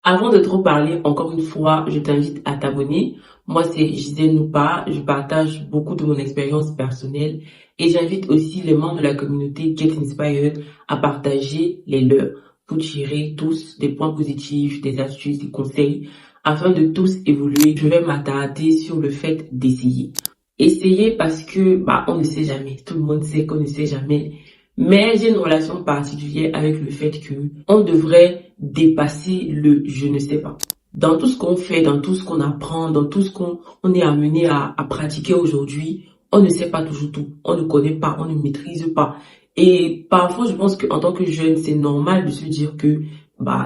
Avant de trop parler, encore une fois, je t'invite à t'abonner. Moi, c'est Gisèle Noupa. Je partage beaucoup de mon expérience personnelle et j'invite aussi les membres de la communauté Get Inspired à partager les leurs pour tirer tous des points positifs, des astuces, des conseils afin de tous évoluer. Je vais m'attarder sur le fait d'essayer. Essayer parce que, on ne sait jamais. Tout le monde sait qu'on ne sait jamais. Mais j'ai une relation particulière avec le fait que on devrait dépasser le je ne sais pas. Dans tout ce qu'on fait, dans tout ce qu'on apprend, dans tout ce qu'on est amené à pratiquer aujourd'hui, on ne sait pas toujours tout. On ne connaît pas, on ne maîtrise pas. Et parfois, je pense qu'en tant que jeune, c'est normal de se dire que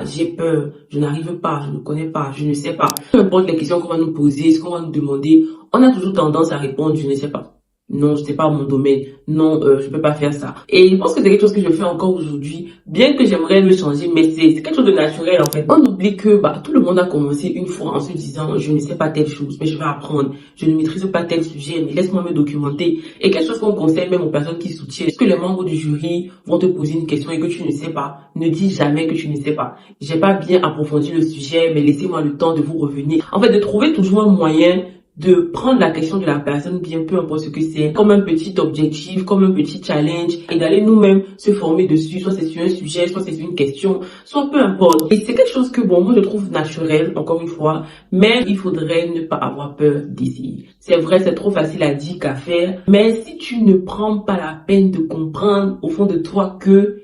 j'ai peur, je n'arrive pas, je ne connais pas, je ne sais pas. Peu importe les questions qu'on va nous poser, ce qu'on va nous demander, on a toujours tendance à répondre je ne sais pas. Non, c'est pas mon domaine. Non, je peux pas faire ça. Et je pense que c'est quelque chose que je fais encore aujourd'hui, bien que j'aimerais le changer, mais c'est quelque chose de naturel en fait. On oublie que tout le monde a commencé une fois en se disant je ne sais pas telle chose, mais je vais apprendre. Je ne maîtrise pas tel sujet, mais laisse-moi me documenter. Et quelque chose qu'on conseille même aux personnes qui soutiennent. Est-ce que les membres du jury vont te poser une question et que tu ne sais pas? Ne dis jamais que tu ne sais pas. J'ai pas bien approfondi le sujet, mais laissez-moi le temps de vous revenir. En fait, de trouver toujours un moyen de prendre la question de la personne, bien peu importe ce que c'est, comme un petit objectif, comme un petit challenge, et d'aller nous-mêmes se former dessus, soit c'est sur un sujet, soit c'est sur une question, soit peu importe. Et c'est quelque chose que, moi je trouve naturel, encore une fois, mais il faudrait ne pas avoir peur d'essayer. C'est vrai, c'est trop facile à dire qu'à faire, mais si tu ne prends pas la peine de comprendre au fond de toi que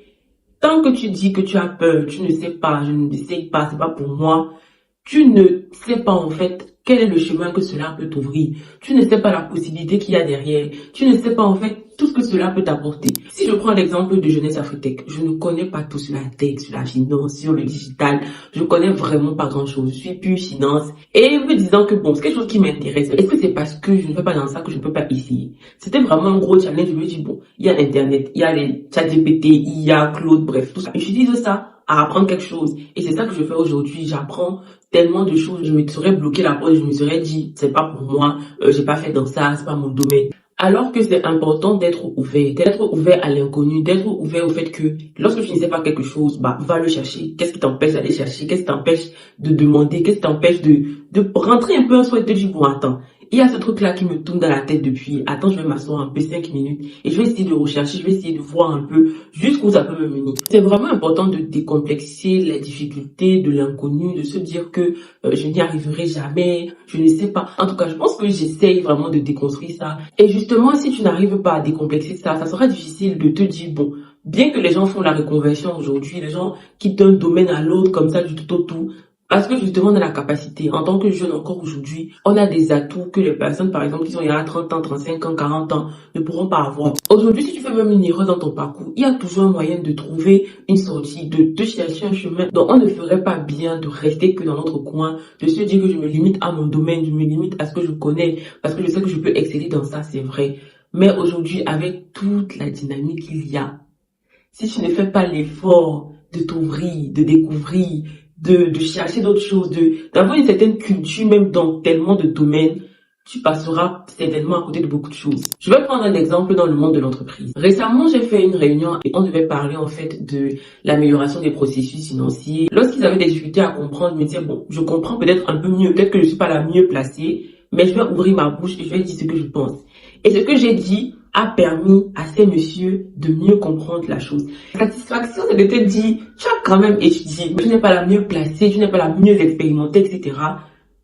tant que tu dis que tu as peur, tu ne sais pas, je ne sais pas, c'est pas pour moi, tu ne sais pas en fait quel est le chemin que cela peut t'ouvrir. Tu ne sais pas la possibilité qu'il y a derrière. Tu ne sais pas en fait tout ce que cela peut t'apporter. Si je prends l'exemple de Jeunesse Afritech, je ne connais pas tout sur la tech, sur la finance, sur le digital. Je connais vraiment pas grand chose. Je suis pure finance. Et me disant que c'est quelque chose qui m'intéresse. Est-ce que c'est parce que je ne fais pas dans ça que je ne peux pas essayer? C'était vraiment un gros challenge. Je me dis il y a Internet, il y a les ChatGPT, il y a Claude, bref, tout ça. J'utilise ça à apprendre quelque chose. Et c'est ça que je fais aujourd'hui. J'apprends tellement de choses. Je me serais bloqué la porte, je me serais dit, c'est pas pour moi, j'ai pas fait dans ça, c'est pas mon domaine. Alors que c'est important d'être ouvert à l'inconnu, d'être ouvert au fait que lorsque tu ne sais pas quelque chose, va le chercher. Qu'est-ce qui t'empêche d'aller chercher? Qu'est-ce qui t'empêche de demander? Qu'est-ce qui t'empêche de rentrer un peu en soi et de te dire, attends, il y a ce truc-là qui me tourne dans la tête depuis. Attends, je vais m'asseoir un peu 5 minutes et je vais essayer de rechercher, je vais essayer de voir un peu jusqu'où ça peut me mener. C'est vraiment important de décomplexer les difficultés de l'inconnu, de se dire que je n'y arriverai jamais, je ne sais pas. En tout cas, je pense que j'essaye vraiment de déconstruire ça. Et justement, si tu n'arrives pas à décomplexer ça, ça sera difficile de te dire, bien que les gens font la reconversion aujourd'hui, les gens quittent un domaine à l'autre comme ça du tout au tout, parce que justement, on a la capacité. En tant que jeune encore aujourd'hui, on a des atouts que les personnes, par exemple, qui sont il y a 30 ans, 35 ans, 40 ans, ne pourront pas avoir. Aujourd'hui, si tu fais même une erreur dans ton parcours, il y a toujours un moyen de trouver une sortie, de chercher un chemin. Donc, on ne ferait pas bien de rester que dans notre coin, de se dire que je me limite à mon domaine, je me limite à ce que je connais, parce que je sais que je peux exceller dans ça, c'est vrai. Mais aujourd'hui, avec toute la dynamique qu'il y a, si tu ne fais pas l'effort de t'ouvrir, de découvrir, de chercher d'autres choses, d'avoir une certaine culture même dans tellement de domaines, tu passeras certainement à côté de beaucoup de choses. Je vais prendre un exemple dans le monde de l'entreprise. Récemment, j'ai fait une réunion et on devait parler en fait de l'amélioration des processus financiers. Lorsqu'ils avaient des difficultés à comprendre, je me disais, je comprends peut-être un peu mieux, peut-être que je suis pas la mieux placée, mais je vais ouvrir ma bouche et je vais dire ce que je pense. Et ce que j'ai dit a permis à ces messieurs de mieux comprendre la chose. La satisfaction, c'est de te dire, tu as quand même étudié, tu n'es pas la mieux placée, tu n'es pas la mieux expérimentée, etc.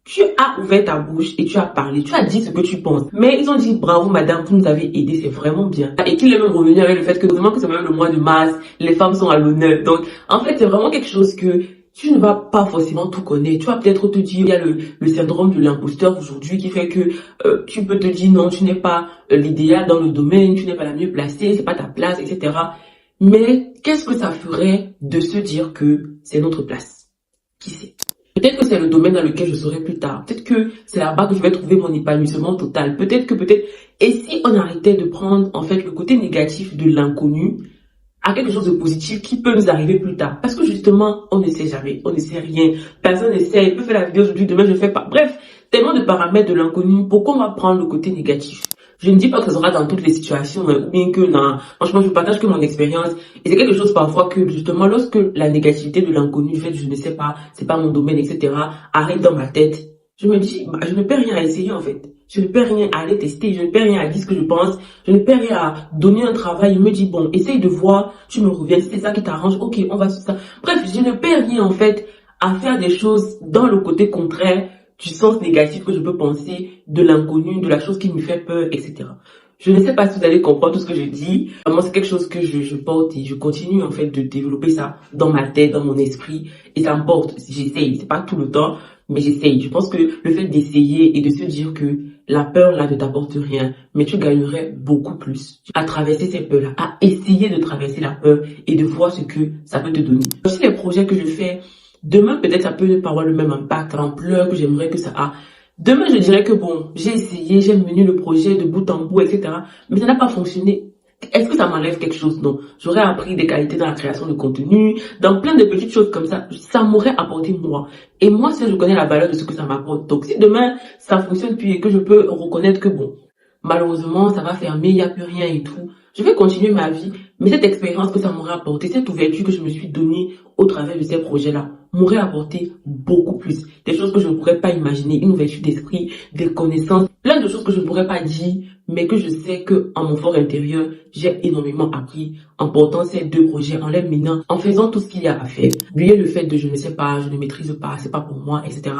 Tu as ouvert ta bouche et tu as parlé, tu as dit ce que tu penses. Mais ils ont dit, bravo madame, vous nous avez aidé, c'est vraiment bien. Et qu'il est même revenu avec le fait que vraiment que c'est même le mois de mars, les femmes sont à l'honneur. Donc, en fait, c'est vraiment quelque chose que tu ne vas pas forcément tout connaître. Tu vas peut-être te dire, il y a le syndrome de l'imposteur aujourd'hui qui fait que tu peux te dire non, tu n'es pas l'idéal dans le domaine, tu n'es pas la mieux placée, c'est pas ta place, etc. Mais qu'est-ce que ça ferait de se dire que c'est notre place? Qui sait? Peut-être que c'est le domaine dans lequel je serai plus tard. Peut-être que c'est là-bas que je vais trouver mon épanouissement total. Peut-être. Et si on arrêtait de prendre en fait le côté négatif de l'inconnu à quelque chose de positif qui peut nous arriver plus tard. Parce que justement, on ne sait jamais, on ne sait rien. Personne ne sait, il peut faire la vidéo aujourd'hui, demain je ne fais pas. Bref, tellement de paramètres de l'inconnu. Pourquoi on va prendre le côté négatif? Je ne dis pas que ce sera dans toutes les situations, hein, ou bien que non. Franchement, je partage que mon expérience. Et c'est quelque chose parfois que, justement, lorsque la négativité de l'inconnu, du fait, je ne sais pas, c'est pas mon domaine, etc., arrive dans ma tête, je me dis, bah, je ne perds rien à essayer, en fait. Je ne perds rien à aller tester, je ne perds rien à dire ce que je pense, je ne perds rien à donner un travail. Je me dis, bon, essaye de voir, tu me reviens, si c'est ça qui t'arrange, ok, on va sur ça. Bref, je ne perds rien, en fait, à faire des choses dans le côté contraire du sens négatif que je peux penser, de l'inconnu, de la chose qui me fait peur, etc. Je ne sais pas si vous allez comprendre tout ce que je dis. Moi, c'est quelque chose que je porte et je continue en fait de développer ça dans ma tête, dans mon esprit. Et ça me porte. J'essaye. C'est pas tout le temps, mais j'essaye. Je pense que le fait d'essayer et de se dire que la peur là ne t'apporte rien, mais tu gagnerais beaucoup plus à traverser ces peurs-là, à essayer de traverser la peur et de voir ce que ça peut te donner. Aussi les projets que je fais, demain peut-être ça peut ne pas avoir le même impact, l'ampleur que j'aimerais que ça a. Demain, je dirais que bon, j'ai essayé, j'ai mené le projet de bout en bout, etc. Mais ça n'a pas fonctionné. Est-ce que ça m'enlève quelque chose? Non. J'aurais appris des qualités dans la création de contenu, dans plein de petites choses comme ça. Ça m'aurait apporté moi. Et moi, si je connais la valeur de ce que ça m'apporte. Donc, si demain, ça fonctionne puis et que je peux reconnaître que bon, malheureusement, ça va fermer, il n'y a plus rien et tout, je vais continuer ma vie. Mais cette expérience que ça m'aurait apporté, cette ouverture que je me suis donnée au travers de ces projets-là, m'aurait apporté beaucoup plus. Des choses que je ne pourrais pas imaginer, une ouverture d'esprit, des connaissances, plein de choses que je ne pourrais pas dire, mais que je sais que en mon fort intérieur, j'ai énormément appris en portant ces deux projets, en les menant, en faisant tout ce qu'il y a à faire. Oublier le fait de je ne sais pas, je ne maîtrise pas, c'est pas pour moi, etc.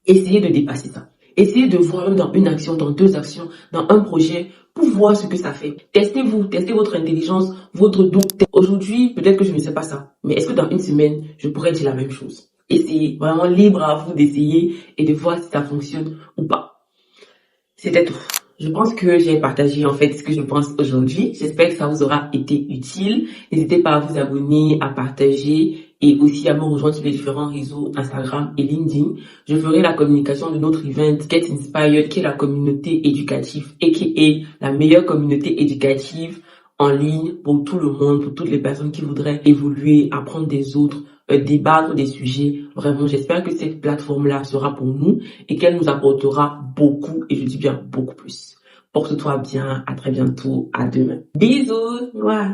Essayez de dépasser ça. Essayez de voir dans une action, dans deux actions, dans un projet, pour voir ce que ça fait. Testez-vous, testez votre intelligence, votre doute. Aujourd'hui, peut-être que je ne sais pas ça, mais est-ce que dans une semaine, je pourrais dire la même chose? Essayez, vraiment libre à vous d'essayer et de voir si ça fonctionne ou pas. C'était tout. Je pense que j'ai partagé en fait ce que je pense aujourd'hui. J'espère que ça vous aura été utile. N'hésitez pas à vous abonner, à partager et aussi à me rejoindre sur les différents réseaux Instagram et LinkedIn. Je ferai la communication de notre event Get Inspired, qui est la communauté éducative et qui est la meilleure communauté éducative en ligne pour tout le monde, pour toutes les personnes qui voudraient évoluer, apprendre des autres, débattre des sujets. Vraiment, j'espère que cette plateforme-là sera pour nous et qu'elle nous apportera beaucoup, et je dis bien beaucoup plus. Porte-toi bien, à très bientôt, à demain. Bisous! Ouais.